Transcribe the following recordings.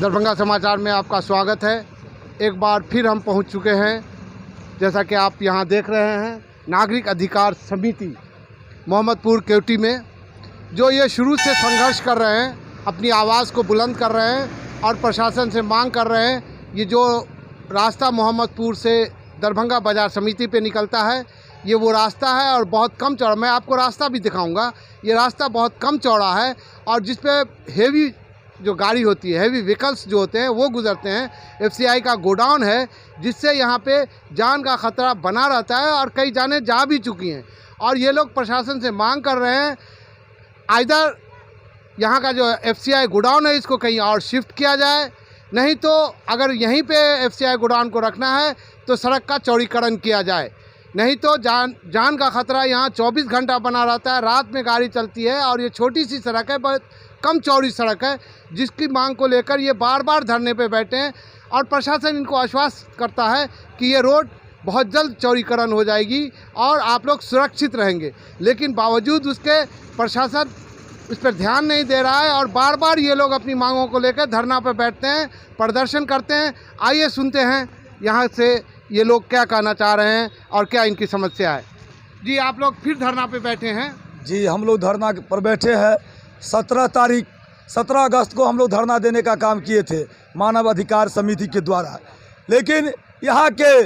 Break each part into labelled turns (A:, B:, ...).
A: दरभंगा समाचार में आपका स्वागत है। एक बार फिर हम पहुंच चुके हैं, जैसा कि आप यहां देख रहे हैं, नागरिक अधिकार समिति मोहम्मदपुर केवटी में, जो ये शुरू से संघर्ष कर रहे हैं, अपनी आवाज़ को बुलंद कर रहे हैं और प्रशासन से मांग कर रहे हैं। ये जो रास्ता मोहम्मदपुर से दरभंगा बाज़ार समिति पे निकलता है, ये वो रास्ता है और बहुत कम चौड़ा। मैं आपको रास्ता भी दिखाऊंगा। ये रास्ता बहुत कम चौड़ा है और जिस पे हेवी जो गाड़ी होती है, हेवी व्हीकल्स जो होते हैं, वो गुजरते हैं। एफसीआई का गोडाउन है, जिससे यहाँ पे जान का ख़तरा बना रहता है और कई जानें जा भी चुकी हैं। और ये लोग प्रशासन से मांग कर रहे हैं, आइदर यहाँ का जो एफसीआई गोडाउन है, इसको कहीं और शिफ्ट किया जाए, नहीं तो अगर यहीं पे एफसीआई गोडाउन को रखना है तो सड़क का चौड़ीकरण किया जाए। नहीं तो जान का ख़तरा यहाँ 24 घंटा बना रहता है। रात में गाड़ी चलती है और ये छोटी सी सड़क है, बहुत कम चौड़ी सड़क है, जिसकी मांग को लेकर ये बार बार धरने पे बैठे हैं और प्रशासन इनको आश्वस्त करता है कि ये रोड बहुत जल्द चौड़ीकरण हो जाएगी और आप लोग सुरक्षित रहेंगे। लेकिन बावजूद उसके प्रशासन इस पर ध्यान नहीं दे रहा है और बार बार ये लोग अपनी मांगों को लेकर धरना पर बैठते हैं, प्रदर्शन करते हैं। आइए सुनते हैं यहाँ से ये लोग क्या कहना चाह रहे हैं और क्या इनकी समस्या है। जी, आप लोग फिर धरना पे बैठे हैं?
B: जी, हम लोग धरना पर बैठे हैं। 17 अगस्त को हम लोग धरना देने का काम किए थे मानव अधिकार समिति के द्वारा, लेकिन यहाँ के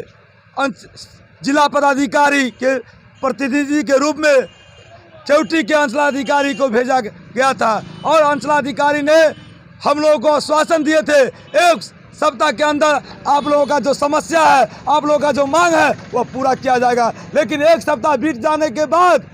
B: जिला पदाधिकारी के प्रतिनिधि के रूप में केवटी के अंचलाधिकारी को भेजा गया था और अंचलाधिकारी ने हम लोगों को आश्वासन दिए थे, एक सप्ताह के अंदर आप लोगों का जो समस्या है, आप लोगों का जो मांग है, वो पूरा किया जाएगा। लेकिन एक सप्ताह बीत जाने के बाद,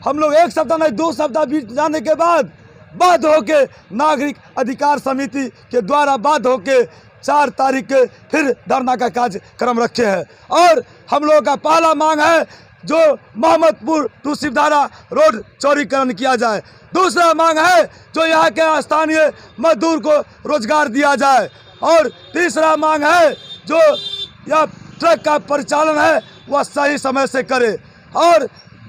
B: हम लोग एक सप्ताह नहीं 2 सप्ताह बीत जाने के बाद बाध्य होके नागरिक अधिकार समिति के द्वारा बाध्य होके 4 तारीख के फिर धरना का कार्यक्रम रखे हैं। और हम लोगों का पहला मांग है जो मोहम्मदपुर टू शिवधारा रोड चौड़ीकरण किया जाए। दूसरा मांग है जो यहाँ के स्थानीय मजदूर को रोजगार दिया जाए। और तीसरा मांग है जो यह ट्रक का परिचालन है वह सही समय से करे। और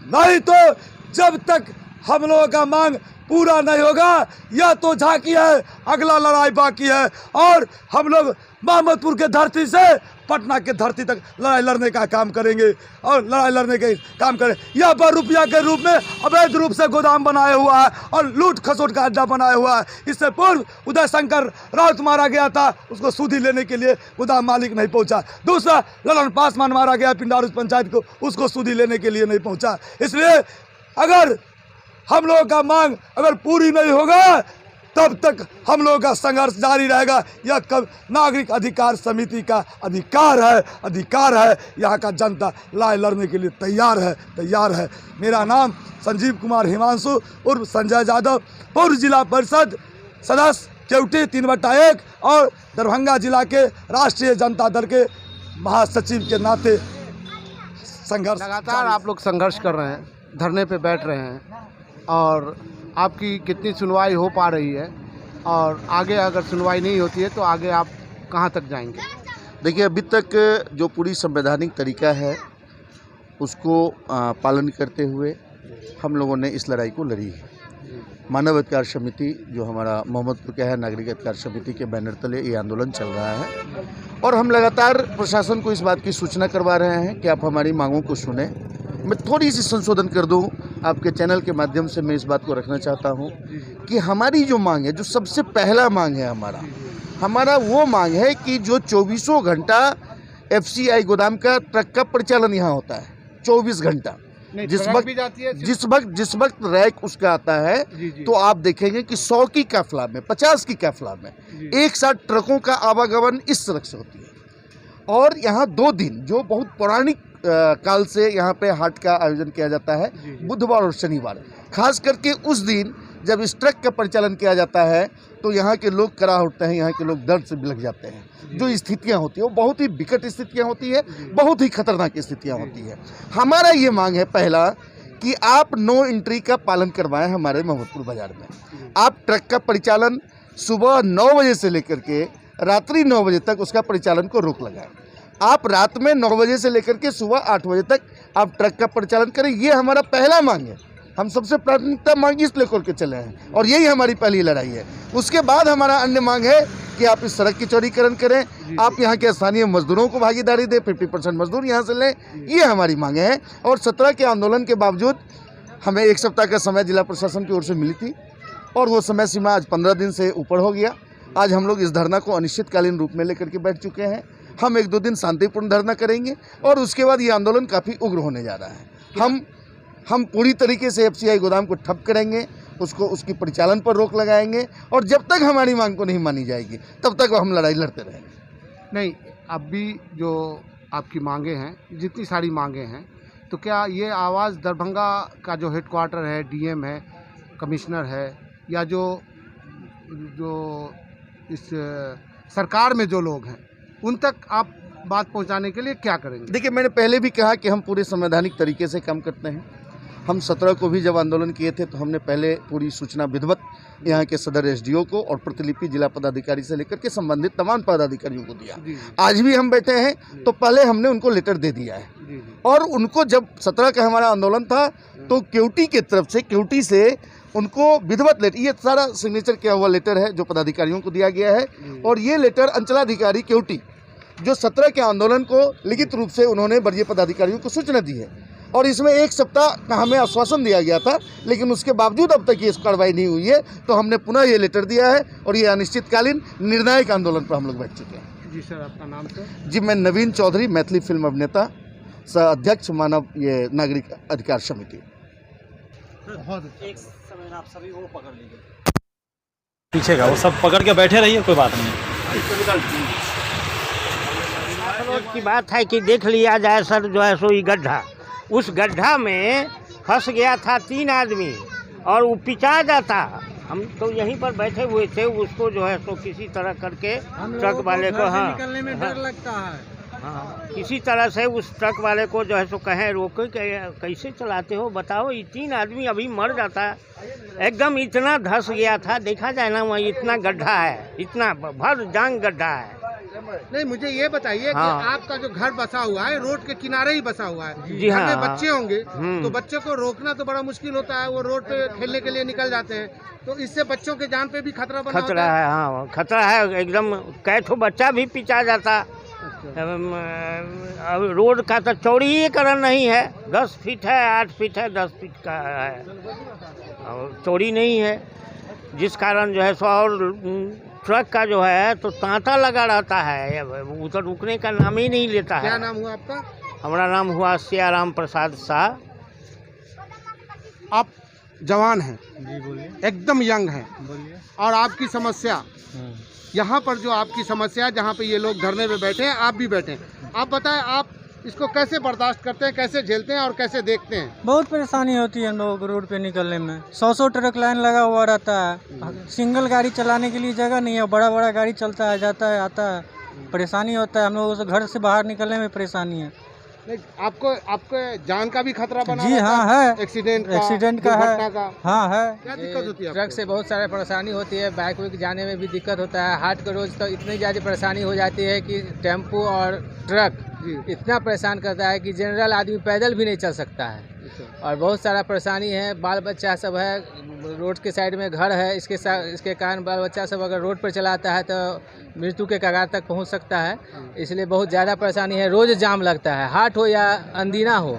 B: नहीं तो जब तक हम लोगों का मांग पूरा नहीं होगा, यह तो झांकी है, अगला लड़ाई बाकी है। और हम लोग मोहम्मदपुर के धरती से पटना के धरती तक लड़ाई लड़ने का काम करेंगे और लड़ाई लड़ने के काम करें। यह पर रुपया के रूप में अवैध रूप से गोदाम बनाया हुआ है और लूट खसोट का अड्डा बनाया हुआ है। इससे पूर्व उदय शंकर राउत मारा गया था, उसको सूदी लेने के लिए गोदाम मालिक नहीं पहुंचा। दूसरा ललन पासवान मारा गया पिंडारुस पंचायत को, उसको सूदी लेने के लिए नहीं पहुंचा। इसलिए अगर हम लोगों का मांग अगर पूरी नहीं होगा, तब तक हम लोगों का संघर्ष जारी रहेगा। यह नागरिक अधिकार समिति का अधिकार है। यहाँ का जनता लड़ाई लड़ने के लिए तैयार है। मेरा नाम संजीव कुमार हिमांशु उर्फ संजय यादव, पूर्व जिला परिषद सदस्य केवटी 3/1 और दरभंगा जिला के राष्ट्रीय जनता दल के महासचिव के नाते संघर्ष।
A: लगातार आप लोग संघर्ष कर रहे हैं, धरने पे बैठ रहे हैं, और आपकी कितनी सुनवाई हो पा रही है और आगे अगर सुनवाई नहीं होती है तो आगे आप कहां तक जाएंगे?
C: देखिए, अभी तक जो पूरी संवैधानिक तरीका है उसको पालन करते हुए हम लोगों ने इस लड़ाई को लड़ी है। मानव अधिकार समिति जो हमारा मोहम्मदपुर का है, नागरिक अधिकार समिति के बैनर तले ये आंदोलन चल रहा है और हम लगातार प्रशासन को इस बात की सूचना करवा रहे हैं कि आप हमारी मांगों को सुने। मैं थोड़ी सी संशोधन कर दूं, आपके चैनल के माध्यम से मैं इस बात को रखना चाहता हूं कि हमारी जो मांग है, जो सबसे पहला मांग है हमारा वो मांग है कि जो 24 घंटा एफसीआई गोदाम का ट्रक का परिचालन यहाँ होता है, 24 घंटा। जिस वक्त रैक उसका आता है तो आप देखेंगे कि 100 की काफिला में, 50 की काफिला में एक साथ ट्रकों का आवागमन इस सड़क से होती है। और यहाँ 2 दिन जो बहुत पौराणिक काल से यहाँ पे हाट का आयोजन किया जाता है, बुधवार और शनिवार, खास करके उस दिन जब इस ट्रक का परिचालन किया जाता है तो यहाँ के लोग करा उठते हैं, यहाँ के लोग दर्द से बिलख जाते हैं। जो स्थितियाँ होती हैं वो बहुत ही विकट स्थितियाँ होती है, बहुत ही खतरनाक स्थितियाँ होती है। हमारा ये मांग है पहला कि आप नो एंट्री का पालन करवाएं हमारे मोहम्मदपुर बाजार में। आप ट्रक का परिचालन सुबह 9 बजे से लेकर के रात्रि 9 बजे तक उसका परिचालन को रोक लगाएं। आप रात में 9 बजे से लेकर के सुबह 8 बजे तक आप ट्रक का परिचालन करें। ये हमारा पहला मांग है। हम सबसे प्राथमिकता मांग इस लेकर के चले हैं और यही हमारी पहली लड़ाई है। उसके बाद हमारा अन्य मांग है कि आप इस सड़क की चौड़ीकरण करें, आप यहाँ के स्थानीय मजदूरों को भागीदारी दें, 50% मजदूर यहाँ से लें, ये हमारी मांगे हैं। और 17 के आंदोलन के बावजूद हमें 1 सप्ताह का समय जिला प्रशासन की ओर से मिली थी और वो समय सीमा आज 15 दिन से ऊपर हो गया। आज हम लोग इस धरना को अनिश्चितकालीन रूप में लेकर के बैठ चुके हैं। हम 1-2 दिन शांतिपूर्ण धरना करेंगे और उसके बाद ये आंदोलन काफ़ी उग्र होने जा रहा है। हम पूरी तरीके से FCI गोदाम को ठप करेंगे, उसकी परिचालन पर रोक लगाएंगे और जब तक हमारी मांग को नहीं मानी जाएगी तब तक हम लड़ाई लड़ते रहेंगे।
A: नहीं, अब भी जो आपकी मांगे हैं, जितनी सारी मांगे हैं, तो क्या ये आवाज़ दरभंगा का जो हेडक्वार्टर है, DM है, कमिश्नर है, या जो इस सरकार में जो लोग हैं, उन तक आप बात पहुंचाने के लिए क्या करेंगे?
C: देखिए, मैंने पहले भी कहा कि हम पूरे संवैधानिक तरीके से काम करते हैं। हम 17 को भी जब आंदोलन किए थे तो हमने पहले पूरी सूचना विधिवत यहाँ के सदर SDO को और प्रतिलिपि जिला पदाधिकारी से लेकर के संबंधित तमाम पदाधिकारियों को दिया। आज भी हम बैठे हैं तो पहले हमने उनको लेटर दे दिया है और उनको जब 17 का हमारा आंदोलन था तो केवटी की तरफ से, केवटी से उनको विधिवत लेटर, ये सारा सिग्नेचर किया हुआ लेटर है जो पदाधिकारियों को दिया गया है और ये लेटर अंचलाधिकारी केवटी जो 17 के आंदोलन को लिखित रूप से उन्होंने वरीय पदाधिकारियों को सूचना दी है और इसमें 1 सप्ताह का हमें आश्वासन दिया गया था, लेकिन उसके बावजूद अब तक ये कार्रवाई नहीं हुई है। तो हमने पुनः ये लेटर दिया है और ये अनिश्चितकालीन निर्णायक आंदोलन पर हम लोग बैठ चुके हैं।
A: जी सर, आपका नाम सर? जी,
C: मैं नवीन चौधरी, मैथिली फिल्म अभिनेता, सह अध्यक्ष मानव ये नागरिक अधिकार समिति।
D: एक समय आप सभी वो पकड़ लीजिए पीछे का, वो सब पकड़ के बैठे रहिए, कोई बात नहीं।
E: की बात है कि देख लिया जाए सर, जो है सो ये गड्ढा, उस गड्ढा में फंस गया था 3 आदमी और वो पिचा जाता। हम तो यहीं पर बैठे हुए थे, उसको जो है सो किसी तरह करके ट्रक वाले को, हाँ, निकलने में डर लगता है, हाँ, किसी तरह से उस ट्रक वाले को जो है सो कहें रोको, कैसे चलाते हो बताओ। ये 3 आदमी अभी मर जाता, एकदम इतना धंस गया था। देखा जाए ना, वहाँ इतना गड्ढा है, इतना भर जांग गड्ढा है।
A: नहीं, मुझे ये बताइए कि आपका जो घर बसा हुआ है रोड के किनारे ही बसा हुआ है।
E: जी हाँ,
A: घर में बच्चे होंगे तो बच्चे को रोकना तो बड़ा मुश्किल होता है, वो रोड पे खेलने के लिए निकल जाते हैं, तो इससे बच्चों के जान पे भी खतरा बना होता
E: है। हाँ, खतरा है एकदम। कै ठो बच्चा भी पिचा जाता। अब रोड का तो चौड़ीकरण नहीं है, 10 फीट है, 8 फीट है, 10 फीट का है और चौड़ी नहीं है, जिस कारण जो है सो और ट्रक का जो है तो तांता लगा रहता है, उधर रुकने का नाम ही नहीं लेता है।
A: क्या नाम हुआ आपका?
E: हमारा नाम हुआ सियाराम प्रसाद शाह।
A: आप जवान हैं?
D: जी बोलिए।
A: एकदम यंग हैं?
D: बोलिए।
A: और आपकी समस्या यहाँ पर, जो आपकी समस्या जहाँ पे ये लोग धरने पे बैठे हैं, आप भी बैठे हैं, आप बताएं आप इसको कैसे बर्दाश्त करते हैं, कैसे झेलते हैं और कैसे देखते हैं?
F: बहुत परेशानी होती है हम लोगों को रोड पे निकलने में। 100 ट्रक लाइन लगा हुआ रहता है, सिंगल गाड़ी चलाने के लिए जगह नहीं है, बड़ा बड़ा गाड़ी चलता है, जाता है, आता है, परेशानी होता है हम लोगों से। घर से बाहर निकलने में परेशानी है।
A: आपको जान का भी खतरा बना?
F: जी हाँ है,
A: एक्सीडेंट
F: का है। हाँ है।
A: क्या दिक्कत होती है?
G: ट्रक से बहुत सारा परेशानी होती है, बाइक वाइक जाने में भी दिक्कत होता है। हाट के रोज तो इतनी ज़्यादा परेशानी हो जाती है कि टेम्पो और ट्रक इतना परेशान करता है कि जनरल आदमी पैदल भी नहीं चल सकता है। और बहुत सारा परेशानी है, बाल बच्चा सब है, रोड के साइड में घर है, इसके कारण बाल बच्चा सब अगर रोड पर चलाता है तो मृत्यु के कगार तक पहुंच सकता है। इसलिए बहुत ज़्यादा परेशानी है। रोज़ जाम लगता है, हाट हो या अंदीना हो,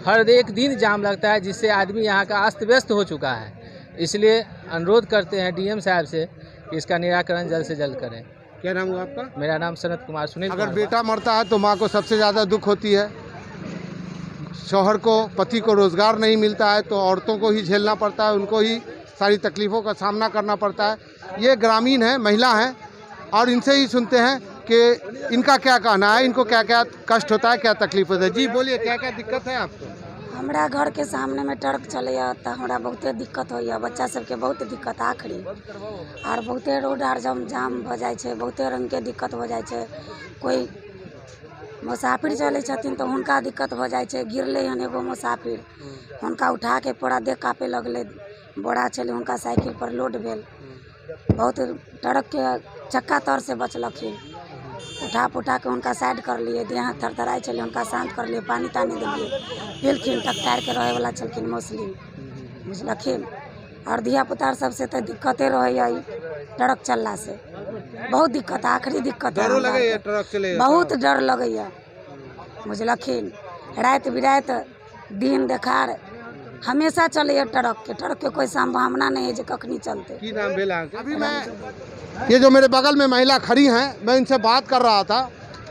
G: हर एक दिन जाम लगता है, जिससे आदमी यहाँ का अस्त व्यस्त हो चुका है। इसलिए अनुरोध करते हैं DM साहब से कि इसका निराकरण जल्द से जल्द करें।
A: क्या नाम हुआ आपका?
G: मेरा नाम सनत कुमार सुनील।
A: अगर बेटा मरता है तो माँ को सबसे ज़्यादा दुख होती है, शौहर को, पति को रोज़गार नहीं मिलता है तो औरतों को ही झेलना पड़ता है, उनको ही सारी तकलीफ़ों का सामना करना पड़ता है। ये ग्रामीण है, महिला हैं, और इनसे ही सुनते हैं कि इनका क्या कहना है, इनको क्या क्या कष्ट होता है, क्या तकलीफ होता है। जी बोलिए, क्या क्या दिक्कत है आपको?
H: हमरा घर के सामने में ट्रक चले तो हमरा बहुते दिक्कत हो, बच्चा सबके बहुत दिक्कत आखिरी, और बहुते रोड आर जाम हो जाए, बहुते रंग के दिक्कत हो जाए। कोई मुसाफिर चले छथिन तो उनका दिक्कत हो जाए। गिरले हन एगो मुसाफिर, उनका उठा के पूरा देह कापे लगले, बोरा चले उनका साइकिल पर लोड भेल, बहुत ट्रक के चक्का तर से बचलखिन, उठा के उनका साइड कर लिए, देह थरथराई चले, उनका शांत कर लिए, पानी तानी दिलिए, पिलखिन, टकटार के रहे वाला चलखिन मुस्लिम, बुझलखिन। और धिया पुता सबसे तो दिक्कते रहे ट्रक चलला से, बहुत दिक्कत, आखिरी दिक्कत है, बहुत डर लगे बुझलखिन। रात बिरात दिन देखार हमेशा चले ट्रक के कोई संभावना नहीं है जो कखनी चलते।
A: अभी मैं ये जो मेरे बगल में महिला खड़ी हैं, मैं इनसे बात कर रहा था,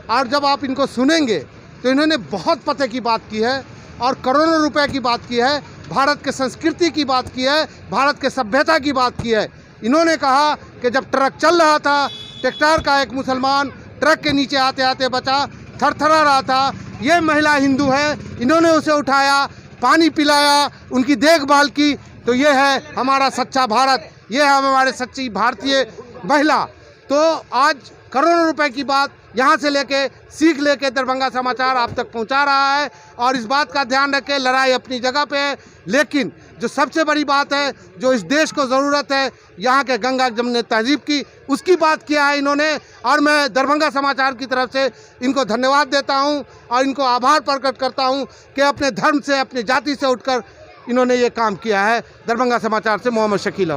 A: और जब आप इनको सुनेंगे तो इन्होंने बहुत पते की बात की है और करोड़ों रुपए की बात की है, भारत के संस्कृति की बात की है, भारत के सभ्यता की बात की है। इन्होंने कहा कि जब ट्रक चल रहा था, ट्रैक्टर का एक मुसलमान ट्रक के नीचे आते आते बचा, थरथरा रहा था। ये महिला हिंदू है, इन्होंने उसे उठाया, पानी पिलाया, उनकी देखभाल की। तो ये है हमारा सच्चा भारत, ये है हमारे सच्ची भारतीय महिला। तो आज करोड़ों रुपए की बात यहाँ से लेके सीख लेके दरभंगा समाचार आप तक पहुँचा रहा है। और इस बात का ध्यान रखें, लड़ाई अपनी जगह पे है, लेकिन जो सबसे बड़ी बात है, जो इस देश को ज़रूरत है, यहाँ के गंगा जमुनी तहजीब की, उसकी बात किया है इन्होंने। और मैं दरभंगा समाचार की तरफ से इनको धन्यवाद देता हूँ और इनको आभार प्रकट करता हूँ कि अपने धर्म से, अपनी जाति से उठकर इन्होंने ये काम किया है। दरभंगा समाचार से मोहम्मद शकील।